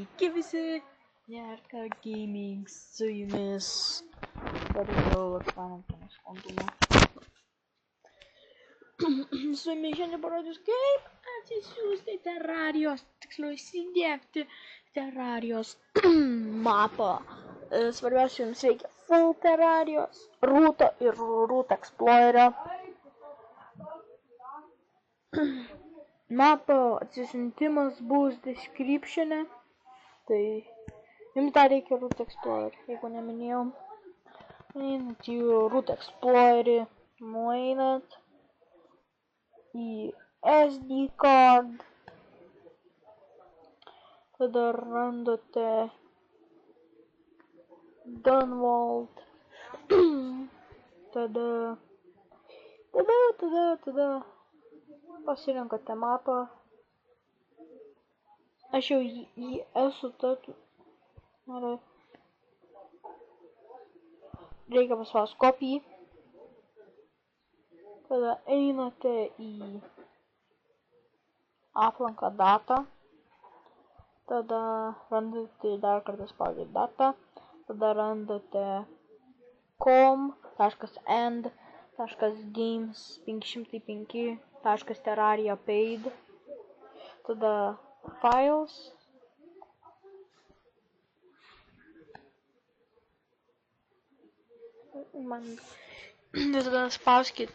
Sveiki visi, Nerka Gaming su jumis. Pradėjau eksperimentinį sklandumą. Su jumis šiandien parodys, kaip atsisiųsti Terrarijos, tiksliau įsidiegti Terrarijos mapą. Svarbiausia, jums reikia full Terrarijos, rootą ir root explorerio. Mapo atsisiuntimas bus descriptione, tai jums dar reikia root explorer, jeigu neminėjau. Einat į root explorer, nueinat į SD card, tada randate Dunwald, tada pasirenkate mapą. Aš jau jį esu reikia paspaust copy. Tada einate į aplanką datą. Tada randate dar kartą spaudžiate datą. Tada randate com.end.games505.terraria paid. Tada files. Tada spauskit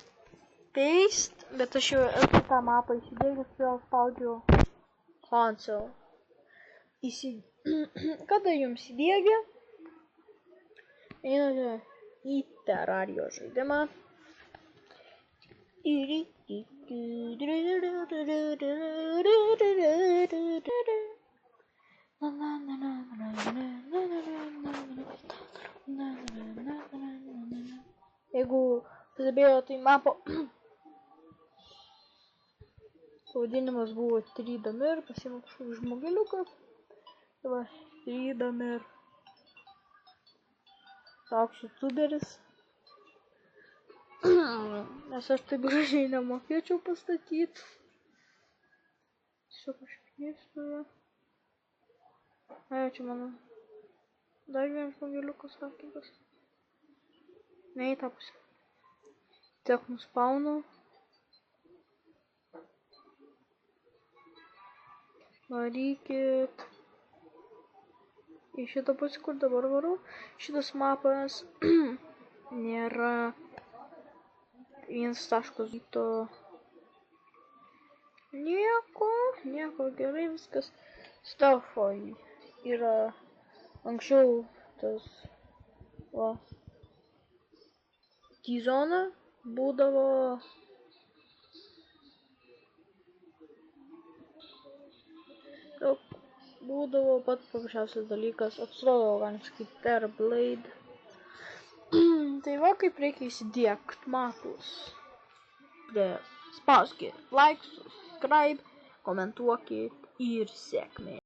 paste, bet aš jau esu tą mapą įsidėgęs, vėl spaudžiu cancel. Kada jums įdėgia, einate į Terrarijos žaidimą. Jeigu pastebėjote, tai mapo pavadinimas buvo Tridamir, pasiėmė kažkokį žmogeliuką. Tai Tridamir. Toks youtuberis. Nes aš taip gražiai nemokėčiau pastatyti. Tiesiog aš knystu. Ai, čia mano. Dar vienas žmogeliukas sakytas. Ne į tą pusę. Tiek nuspaunu. Varykit į šitą pusę, kur dabar varau. Šitas mapas nėra 1.0. Nieko gerai, viskas stuffo yra. Anksčiau tas T-zona būdavo pats paprasčiausias dalykas, atrodo, galim sakyti, Terblade. Tai va, kaip reikia įsidiegt mapus. Spauskit like, subscribe, komentuokit ir sėkmės.